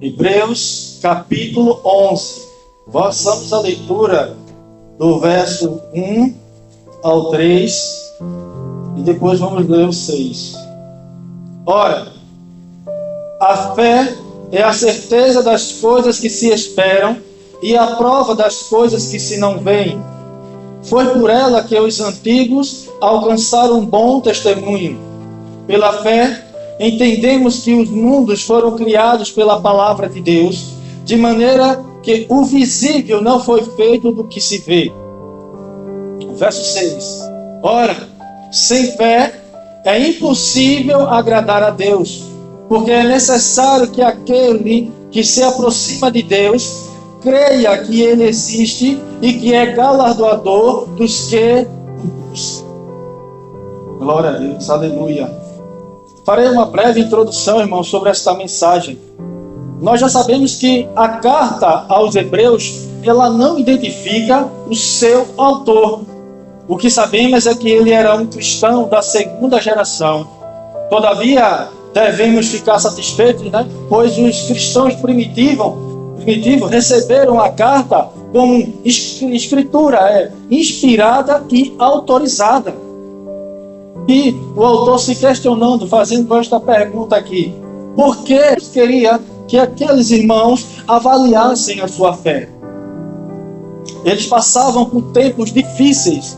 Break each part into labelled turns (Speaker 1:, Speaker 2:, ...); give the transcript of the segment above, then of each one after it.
Speaker 1: Hebreus capítulo 11. Façamos a leitura do verso 1 ao 3 e depois vamos ler o 6. Ora, a fé é a certeza das coisas que se esperam e a prova das coisas que se não veem. Foi por ela que os antigos alcançaram um bom testemunho. Pela fé, entendemos que os mundos foram criados pela palavra de Deus, de maneira que o visível não foi feito do que se vê. Verso 6. Ora, sem fé é impossível agradar a Deus, porque é necessário que aquele que se aproxima de Deus creia que Ele existe e que é galardoador dos que o buscam. Glória a Deus, aleluia. Farei uma breve introdução, irmãos, sobre esta mensagem. Nós já sabemos que a carta aos Hebreus, ela não identifica o seu autor. O que sabemos é que ele era um cristão da segunda geração. Todavia, devemos ficar satisfeitos, pois os cristãos primitivos receberam a carta como escritura inspirada e autorizada. E o autor se questionando, fazendo esta pergunta aqui: por que Deus queria que aqueles irmãos avaliassem a sua fé? Eles passavam por tempos difíceis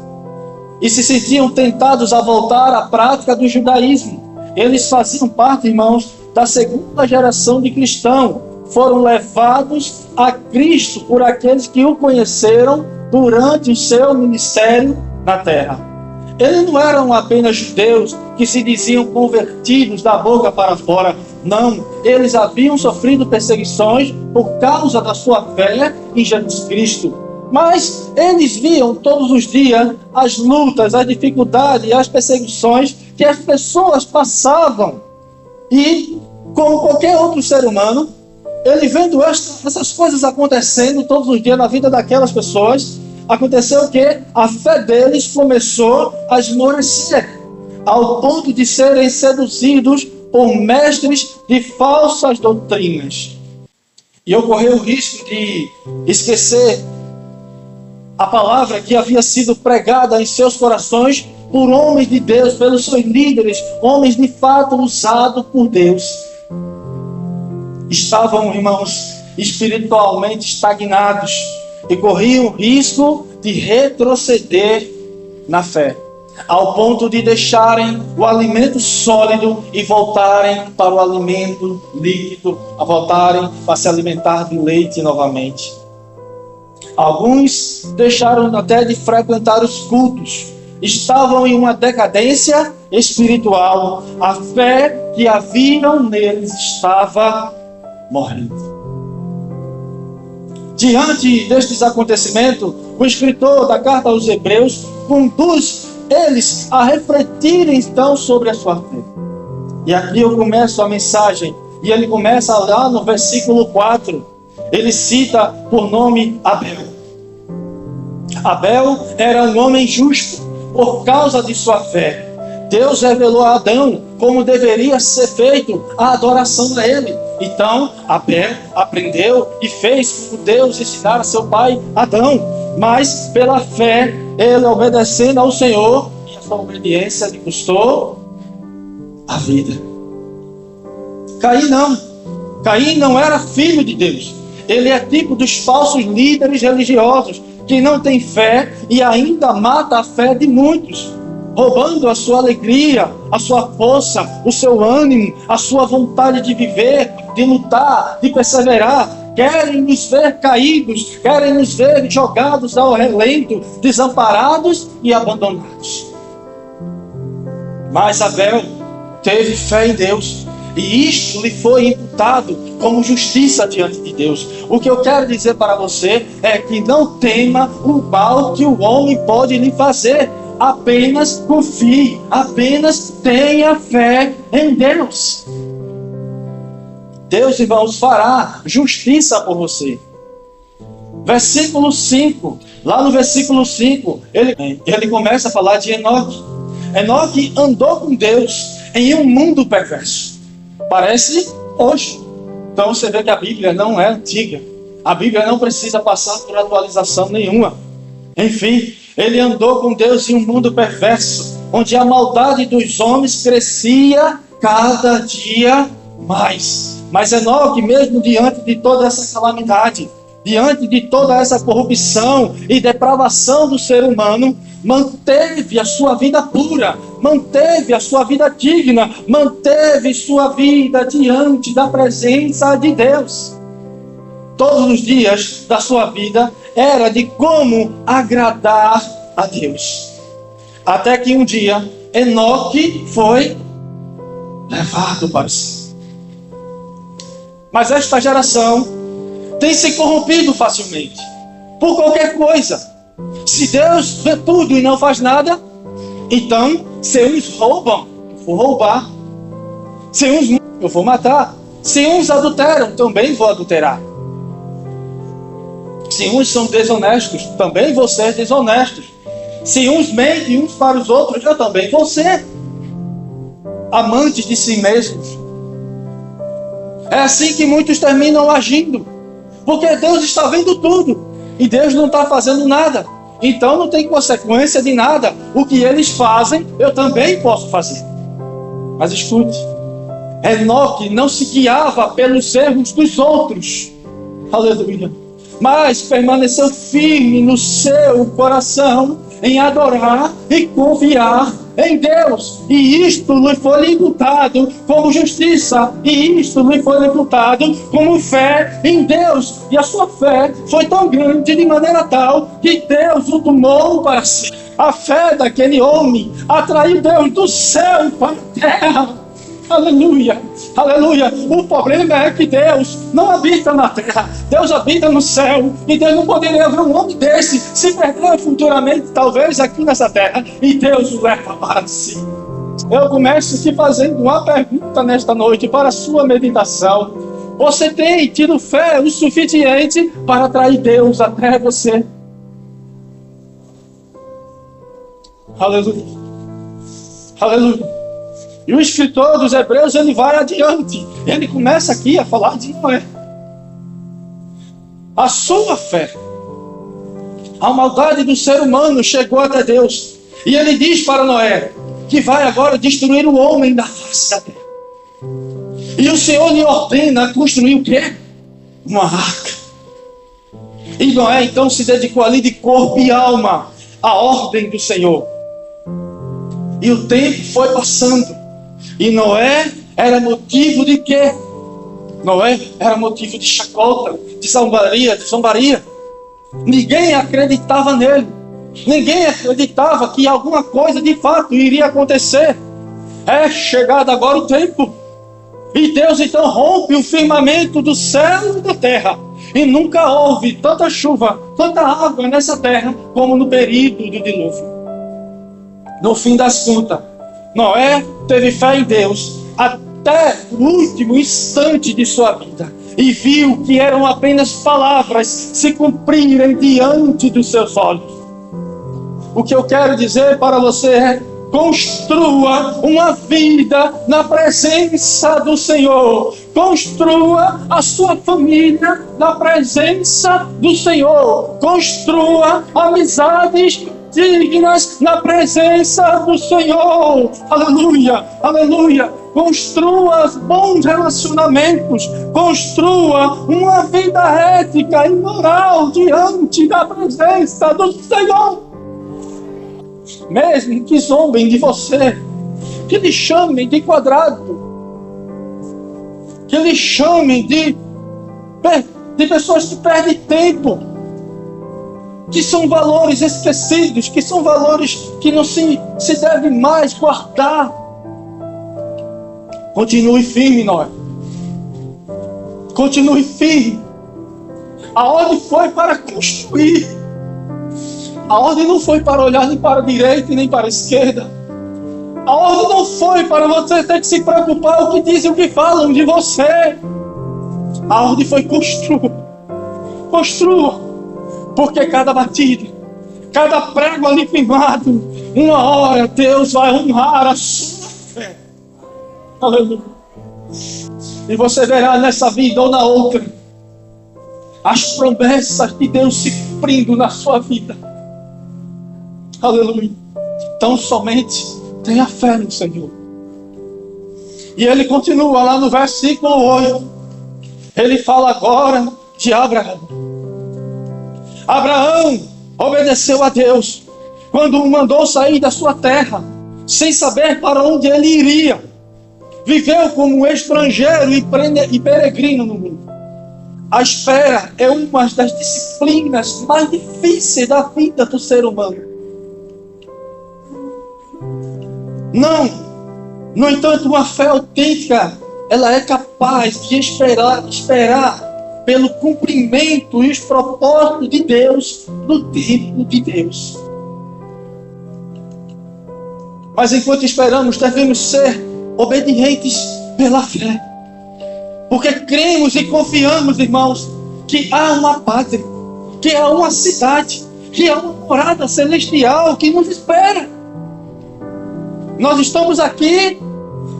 Speaker 1: e se sentiam tentados a voltar à prática do judaísmo. Eles faziam parte, irmãos, da segunda geração de cristãos. Foram levados a Cristo por aqueles que o conheceram durante o seu ministério na terra. Eles não eram apenas judeus que se diziam convertidos da boca para fora. Não, eles haviam sofrido perseguições por causa da sua fé em Jesus Cristo. Mas eles viam todos os dias as lutas, as dificuldades, as perseguições que as pessoas passavam. E, como qualquer outro ser humano, ele vendo essas coisas acontecendo todos os dias na vida daquelas pessoas, aconteceu que a fé deles começou a esmorecer, ao ponto de serem seduzidos por mestres de falsas doutrinas. E ocorreu o risco de esquecer a palavra que havia sido pregada em seus corações por homens de Deus, pelos seus líderes, homens de fato usados por Deus. Estavam, irmãos, espiritualmente estagnados e corriam o risco de retroceder na fé, ao ponto de deixarem o alimento sólido e voltarem para o alimento líquido, a voltarem para se alimentar de leite novamente. Alguns deixaram até de frequentar os cultos, estavam em uma decadência espiritual, a fé que haviam neles estava morrendo. Diante destes acontecimentos, o escritor da carta aos Hebreus conduz eles a refletirem então sobre a sua fé. E aqui eu começo a mensagem, e ele começa lá no versículo 4, ele cita por nome Abel. Abel era um homem justo por causa de sua fé. Deus revelou a Adão como deveria ser feito a adoração a ele. Então, Abel aprendeu e fez como Deus ensinara a seu pai Adão. Mas, pela fé, ele obedecendo ao Senhor, e a sua obediência lhe custou a vida. Caim não era filho de Deus. Ele é tipo dos falsos líderes religiosos, que não tem fé e ainda mata a fé de muitos, roubando a sua alegria, a sua força, o seu ânimo, a sua vontade de viver, de lutar, de perseverar. Querem nos ver caídos, querem nos ver jogados ao relento, desamparados e abandonados. Mas Abel teve fé em Deus, e isto lhe foi imputado como justiça diante de Deus. O que eu quero dizer para você é que não tema o mal que o homem pode lhe fazer. Apenas confie, apenas tenha fé em Deus. Deus, irmãos, fará justiça por você. Versículo 5, lá no versículo 5, ele começa a falar de Enoque. Enoque andou com Deus em um mundo perverso. Parece hoje. Então você vê que a Bíblia não é antiga. A Bíblia não precisa passar por atualização nenhuma. Enfim, ele andou com Deus em um mundo perverso, onde a maldade dos homens crescia cada dia mais. Mas Enoque, mesmo diante de toda essa calamidade, diante de toda essa corrupção e depravação do ser humano, manteve a sua vida pura, manteve a sua vida digna, manteve sua vida diante da presença de Deus. Todos os dias da sua vida era de como agradar a Deus. Até que um dia Enoque foi levado para o céu. Mas esta geração tem se corrompido facilmente por qualquer coisa. Se Deus vê tudo e não faz nada, então se uns roubam, eu vou roubar. Se uns eu vou matar. Se uns adulteram, também vou adulterar. Se uns são desonestos, também vou ser desonesto. Se uns mentem uns para os outros, eu também vou ser amantes de si mesmos. É assim que muitos terminam agindo, porque Deus está vendo tudo e Deus não está fazendo nada. Então não tem consequência de nada. O que eles fazem, eu também posso fazer. Mas escute, Enoque não se guiava pelos erros dos outros. Aleluia. Mas permaneceu firme no seu coração em adorar e confiar em Deus. E isto lhe foi imputado como justiça. E isto lhe foi imputado como fé em Deus. E a sua fé foi tão grande de maneira tal que Deus o tomou para si. A fé daquele homem atraiu Deus do céu para a terra. Aleluia, aleluia. O problema é que Deus não habita na terra, Deus habita no céu. E Deus não poderia ver um homem desse se perder futuramente, talvez aqui nessa terra, e Deus o leva para si. Eu começo aqui fazendo uma pergunta nesta noite para a sua meditação. Você tem tido fé o suficiente para atrair Deus até você? Aleluia, aleluia. E o escritor dos Hebreus, ele vai adiante. Ele começa aqui a falar de Noé. A sua fé, a maldade do ser humano chegou até Deus. E ele diz para Noé que vai agora destruir o homem da face da terra. E o Senhor lhe ordena construir o quê? Uma arca. E Noé então se dedicou ali de corpo e alma à ordem do Senhor. E o tempo foi passando. E Noé era motivo de quê? Noé era motivo de chacota, de zombaria. Ninguém acreditava nele. Ninguém acreditava que alguma coisa de fato iria acontecer. É chegado agora o tempo. E Deus então rompe o firmamento do céu e da terra. E nunca houve tanta chuva, tanta água nessa terra como no período do dilúvio. No fim das contas, Noé teve fé em Deus até o último instante de sua vida e viu que eram apenas palavras se cumprirem diante dos seus olhos. O que eu quero dizer para você é: construa uma vida na presença do Senhor. Construa a sua família na presença do Senhor. Construa amizades dignas na presença do Senhor. Aleluia, aleluia. Construa bons relacionamentos. Construa uma vida ética e moral diante da presença do Senhor. Mesmo que zombem de você, que lhe chamem de quadrado, que lhe chamem de pessoas que perdem tempo, que são valores esquecidos, que são valores que não se deve mais guardar. Continue firme, Noé. Continue firme. A ordem foi para construir. A ordem não foi para olhar nem para a direita nem para a esquerda. A ordem não foi para você ter que se preocupar o que dizem, o que falam de você. A ordem foi construa. Construa. Porque cada batida, cada prego ali firmado, uma hora Deus vai honrar a sua fé. Aleluia. E você verá nessa vida ou na outra as promessas de Deus se cumprindo na sua vida. Aleluia. Então somente tenha fé no Senhor. E ele continua lá no versículo 8. Ele fala agora de Abraão. Abraão obedeceu a Deus quando o mandou sair da sua terra, sem saber para onde ele iria. Viveu como estrangeiro e peregrino no mundo. A espera é uma das disciplinas mais difíceis da vida do ser humano. No entanto, uma fé autêntica, ela é capaz de esperar pelo cumprimento e os propósitos de Deus no tempo de Deus. Mas enquanto esperamos, devemos ser obedientes pela fé. Porque cremos e confiamos, irmãos, que há uma pátria, que há uma cidade, que há uma morada celestial que nos espera. Nós estamos aqui,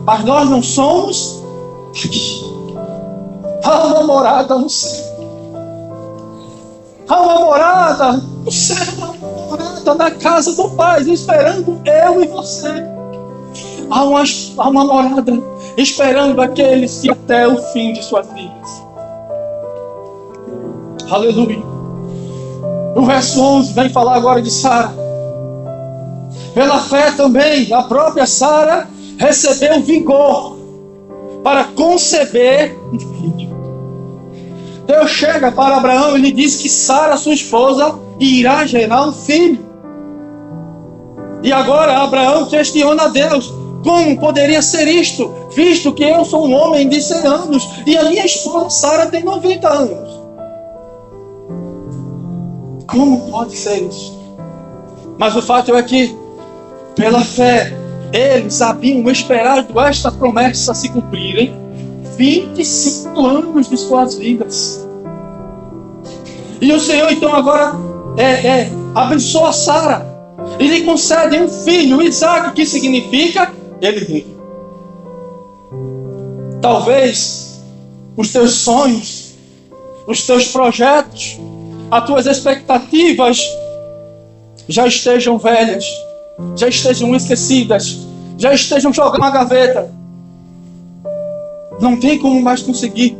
Speaker 1: mas nós não somos aqui. Há uma morada no céu. Há uma morada no céu, há uma morada na casa do Pai, esperando eu e você. Há uma morada esperando aqueles que até o fim de suas vidas. Aleluia. O verso 11 vem falar agora de Sara. Pela fé também, a própria Sara recebeu vigor para conceber um filho. Deus chega para Abraão e lhe diz que Sara, sua esposa, irá gerar um filho. E agora Abraão questiona a Deus: como poderia ser isto, visto que eu sou um homem de 100 anos e a minha esposa Sara tem 90 anos? Como pode ser isso? Mas o fato é que, pela fé, eles haviam esperado esta promessa se cumprirem 25 anos de suas vidas. E o Senhor então agora abençoa Sara e lhe concede um filho, Isaac, que significa ele vive. Talvez os teus sonhos, os teus projetos, as tuas expectativas já estejam velhas, já estejam esquecidas, já estejam jogadas na gaveta. Não tem como mais conseguir,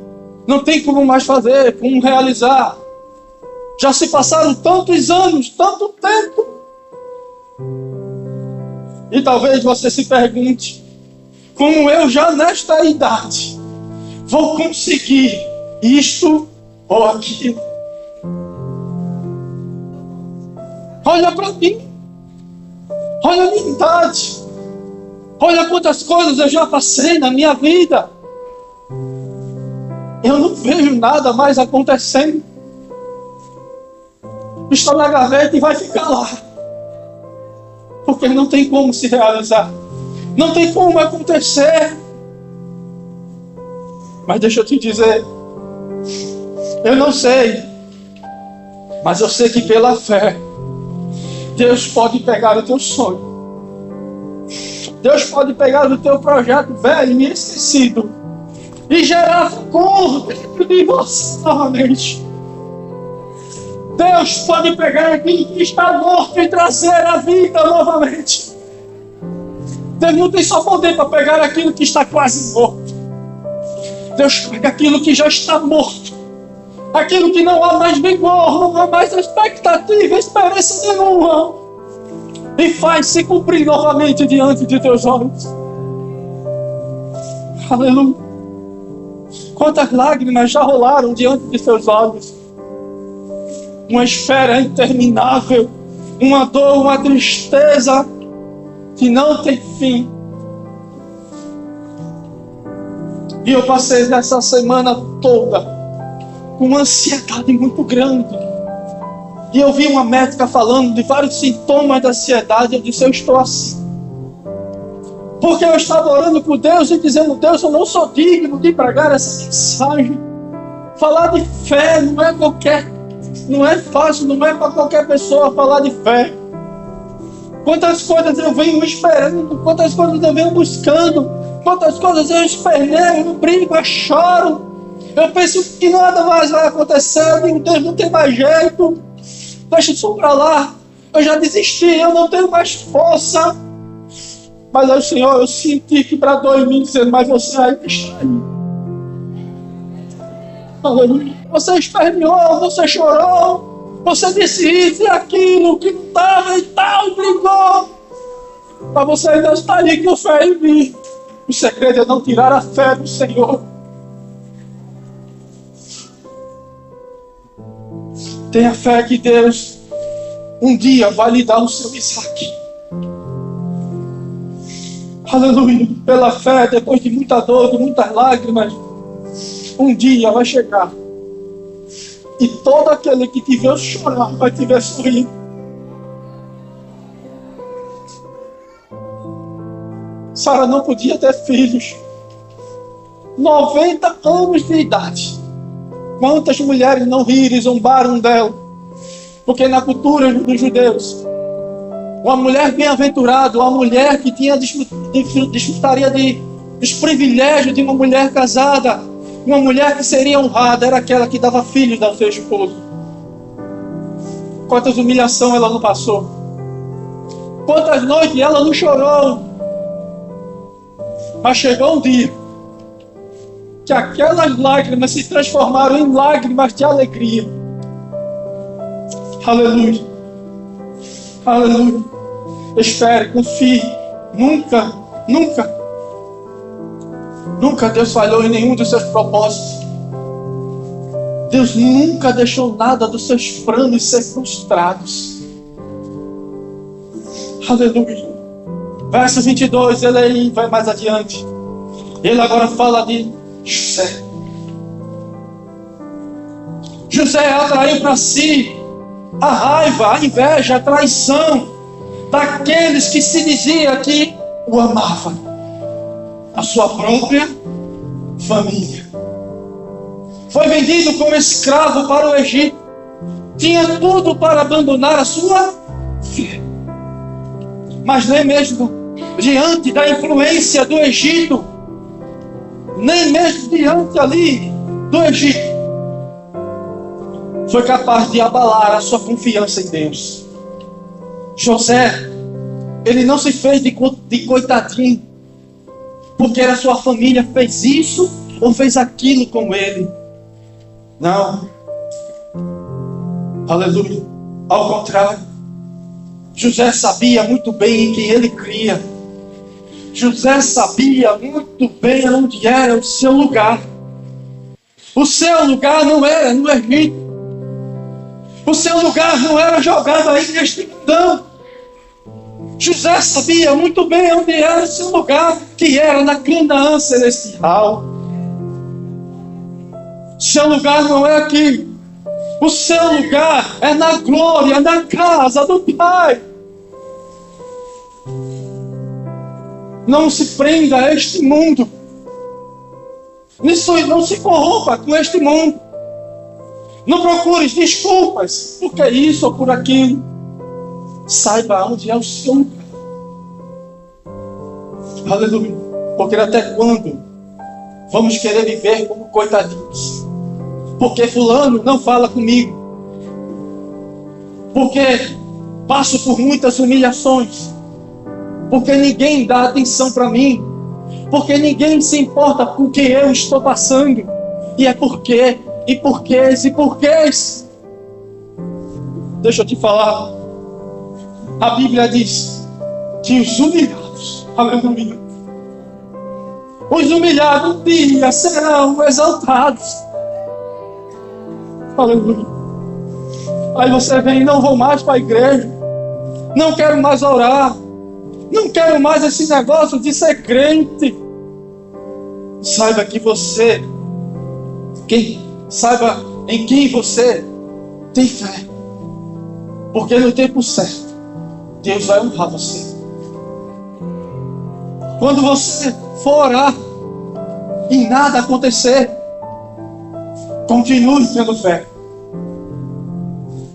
Speaker 1: não tem como mais fazer, como realizar. Já se passaram tantos anos, tanto tempo. E talvez você se pergunte: como eu já nesta idade vou conseguir isto ou aquilo? Olha para mim, olha a minha idade, olha quantas coisas eu já passei na minha vida. Eu não vejo nada mais acontecendo. Está na gaveta e vai ficar lá. Porque não tem como se realizar. Não tem como acontecer. Mas deixa eu te dizer. Eu não sei. Mas eu sei que pela fé, Deus pode pegar o teu sonho. Deus pode pegar o teu projeto velho e esquecido e gerar cor dentro de você novamente. Deus pode pegar aquilo que está morto e trazer a vida novamente. Deus não tem só poder para pegar aquilo que está quase morto. Deus pega aquilo que já está morto, aquilo que não há mais vigor, não há mais expectativa, esperança nenhuma, e faz se cumprir novamente diante de teus olhos. Aleluia. Quantas lágrimas já rolaram diante de teus olhos? Uma espera interminável, uma dor, uma tristeza que não tem fim. E eu passei nessa semana toda com uma ansiedade muito grande. E eu vi uma médica falando de vários sintomas da ansiedade. Eu disse: eu estou assim. Porque eu estava orando por Deus e dizendo: Deus, eu não sou digno de pregar essa mensagem. Falar de fé não é fácil, não é para qualquer pessoa falar de fé. Quantas coisas eu venho esperando, quantas coisas eu venho buscando, Quantas coisas eu espernei, eu brigo, eu choro. Eu penso que nada mais vai acontecer. Eu digo, Deus, não tem mais jeito. Deixa isso pra lá. Eu já desisti, eu não tenho mais força. Mas aí, Senhor, eu senti que bradou em mim, dizendo, mas você ainda está aí. Aleluia. Você esperneou, você chorou, você disse isso e aquilo, que não estava e tal, brigou. Mas você ainda está aí com fé em mim. O segredo é não tirar a fé do Senhor. Tenha fé que Deus um dia vai lhe dar o seu Isaac. Aleluia. Pela fé, depois de muita dor, de muitas lágrimas, um dia vai chegar. E todo aquele que te ver chorar vai te ver sorrir. Sara não podia ter filhos. 90 anos de idade. Quantas mulheres não riram e zombaram dela? Porque na cultura dos judeus, uma mulher bem-aventurada, uma mulher que desfrutaria dos privilégios de uma mulher casada, uma mulher que seria honrada, era aquela que dava filhos ao seu esposo. Quantas humilhações ela não passou? Quantas noites ela não chorou? Mas chegou um dia que aquelas lágrimas se transformaram em lágrimas de alegria. Aleluia. Aleluia. Espere, confie. Nunca Deus falhou em nenhum dos seus propósitos. Deus nunca deixou nada dos seus planos ser frustrados. Aleluia. Verso 22, ele aí vai mais adiante. Ele agora fala de José. José atraiu para si a raiva, a inveja, a traição daqueles que se dizia que o amavam, a sua própria família. Foi vendido como escravo para o Egito. Tinha tudo para abandonar a sua fé. Mas nem mesmo diante da influência do Egito, nem mesmo diante ali do Egito, foi capaz de abalar a sua confiança em Deus. José, ele não se fez de coitadinho, porque a sua família fez isso ou fez aquilo com ele. Não. Aleluia. Ao contrário, José sabia muito bem em quem ele cria. José sabia muito bem onde era o seu lugar. O seu lugar não era no Egito. O seu lugar não era jogado aí neste mundão. José sabia muito bem onde era o seu lugar, que era na Canaã celestial. Seu lugar não é aqui. O seu lugar é na glória, na casa do Pai. Não se prenda a este mundo. Não se corrompa com este mundo. Não procures desculpas por isso ou por aquilo. Saiba onde é o seu lugar. Aleluia. Porque até quando vamos querer viver como coitadinhos? Porque fulano não fala comigo. Porque passo por muitas humilhações. Porque ninguém dá atenção para mim. Porque ninguém se importa com o que eu estou passando. E é porque, e porquês, e porquês. Deixa eu te falar. A Bíblia diz que os humilhados, aleluia, os humilhados um dia serão exaltados. Aleluia. Aí você vem, não vou mais para a igreja, não quero mais orar, não quero mais esse negócio de ser crente. Saiba que você, saiba em quem você tem fé, porque no tempo certo Deus vai honrar você. Quando você for orar e nada acontecer, continue tendo fé.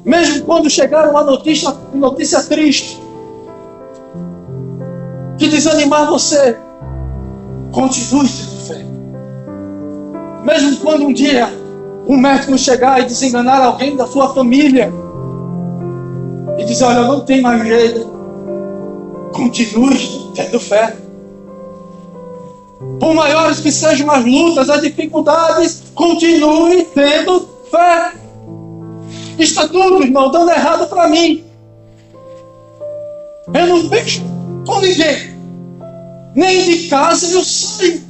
Speaker 1: Mesmo quando chegar uma notícia triste, que desanimar você, Continue tendo fé. Mesmo quando um dia um médico chegar e desenganar alguém da sua família e dizer, olha, não tem mais jeito, continue tendo fé. Por maiores que sejam as lutas, as dificuldades, continue tendo fé. Está tudo, irmão, dando errado para mim. Eu não vejo com ninguém. Nem de casa eu saio.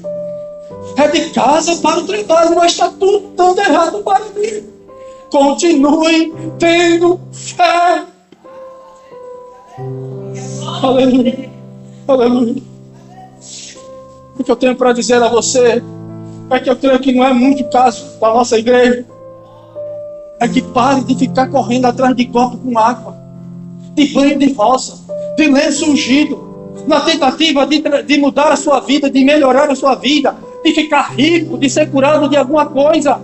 Speaker 1: É de casa para o trabalho, mas está tudo dando errado para mim. Continue tendo fé. Aleluia. Aleluia. O que eu tenho para dizer a você é que eu creio que não é muito caso da nossa igreja. É que pare de ficar correndo atrás de copo com água, de banho de rosa, de lenço ungido, na tentativa de mudar a sua vida, de melhorar a sua vida, de ficar rico, de ser curado de alguma coisa.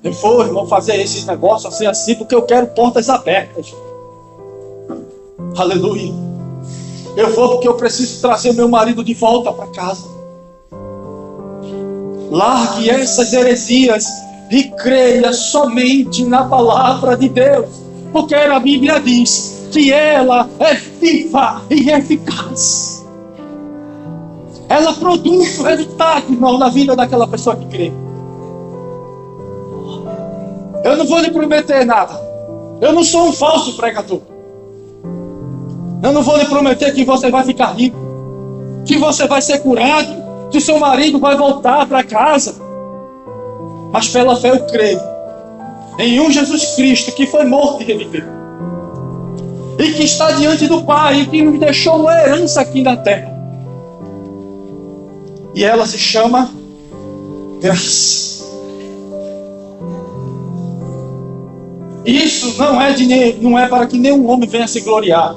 Speaker 1: Eu vou, irmão, fazer esse negócio assim, porque eu quero portas abertas. Aleluia. Eu vou porque eu preciso trazer meu marido de volta para casa. Largue essas heresias e creia somente na palavra de Deus. Porque a Bíblia diz que ela é viva e eficaz. Ela produz o resultado, irmão, na vida daquela pessoa que crê. Eu não vou lhe prometer nada. Eu não sou um falso pregador. Eu não vou lhe prometer que você vai ficar rico, que você vai ser curado, que seu marido vai voltar para casa. Mas pela fé eu creio em um Jesus Cristo que foi morto e reviveu, e que está diante do Pai, e que nos deixou uma herança aqui na terra. E ela se chama graça. Isso não é para que nenhum homem venha se gloriar.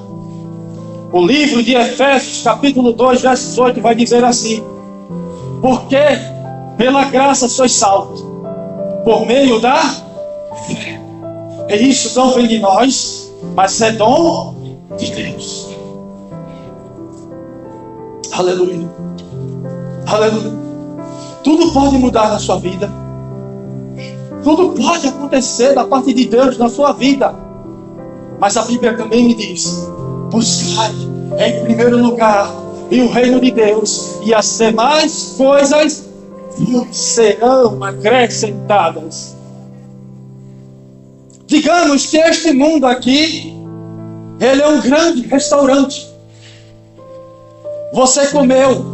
Speaker 1: O livro de Efésios, capítulo 2, verso 18, vai dizer assim: porque pela graça sois salvos, por meio da fé. E isso não vem de nós, mas é dom de Deus. Aleluia. Aleluia. Tudo pode mudar na sua vida. Tudo pode acontecer da parte de Deus na sua vida. Mas a Bíblia também me diz: buscai em primeiro lugar e o reino de Deus, e as demais coisas serão acrescentadas. Digamos que este mundo aqui, ele é um grande restaurante. Você comeu,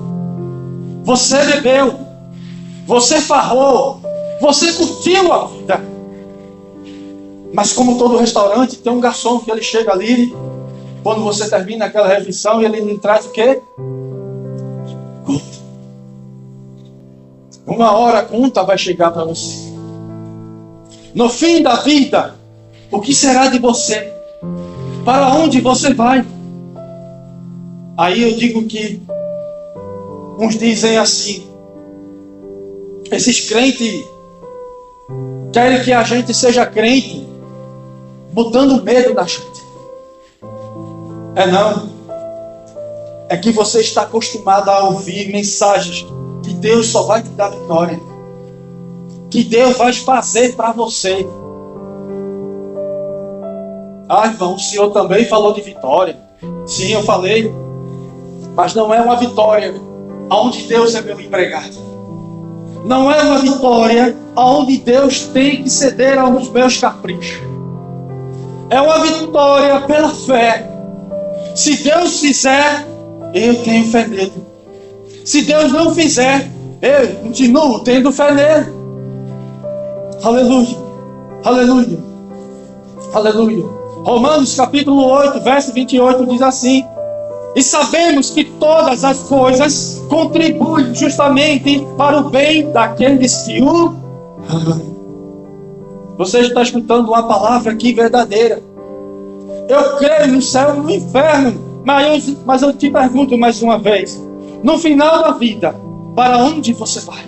Speaker 1: você bebeu, você farrou, você curtiu a vida. Mas como todo restaurante, tem um garçom que ele chega ali, quando você termina aquela refeição, ele lhe traz o quê? Conta. Uma hora a conta vai chegar para você. No fim da vida, o que será de você? Para onde você vai? Aí eu digo que uns dizem assim: esses crentes querem que a gente seja crente, botando medo na gente. Não. É que você está acostumado a ouvir mensagens que Deus só vai te dar vitória, que Deus vai fazer para você. Irmão, o senhor também falou de vitória. Sim, eu falei. Mas não é uma vitória onde Deus é meu empregado. Não é uma vitória onde Deus tem que ceder aos meus caprichos. É uma vitória pela fé. Se Deus fizer, eu tenho fé nele. Se Deus não fizer, eu continuo tendo fé nele. Aleluia. Aleluia. Aleluia. Romanos capítulo 8, verso 28 diz assim: e sabemos que todas as coisas contribuem justamente para o bem daqueles que o amam. Você está escutando uma palavra aqui verdadeira. Eu creio no céu e no inferno, mas eu te pergunto mais uma vez: no final da vida, para onde você vai?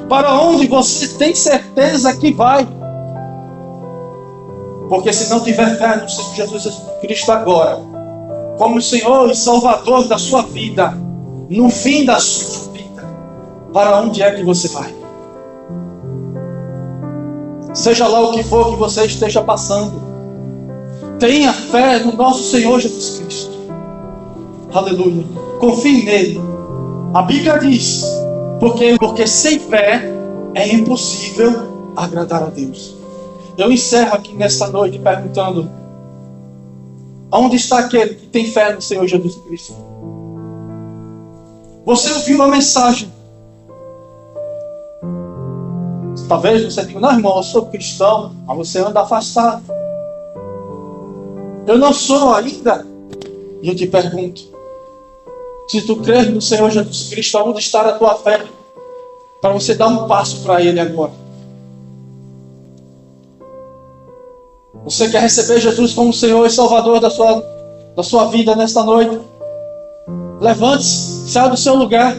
Speaker 1: Para onde você tem certeza que vai? Porque se não tiver fé no Senhor Jesus Cristo agora, como Senhor e Salvador da sua vida, no fim da sua vida, para onde é que você vai? Seja lá o que for que você esteja passando, tenha fé no nosso Senhor Jesus Cristo. Aleluia. Confie nele. A Bíblia diz, porque sem fé é impossível agradar a Deus. Eu encerro aqui nesta noite perguntando: aonde está aquele que tem fé no Senhor Jesus Cristo? Você ouviu a mensagem? Talvez você diga: não, irmão, eu sou cristão, mas você anda afastado. Eu não sou ainda. E eu te pergunto: se tu crês no Senhor Jesus Cristo, aonde está a tua fé? Para você dar um passo para Ele agora. Você quer receber Jesus como Senhor e Salvador da sua vida nesta noite? Levante-se, saia do seu lugar.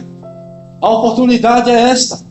Speaker 1: A oportunidade é esta.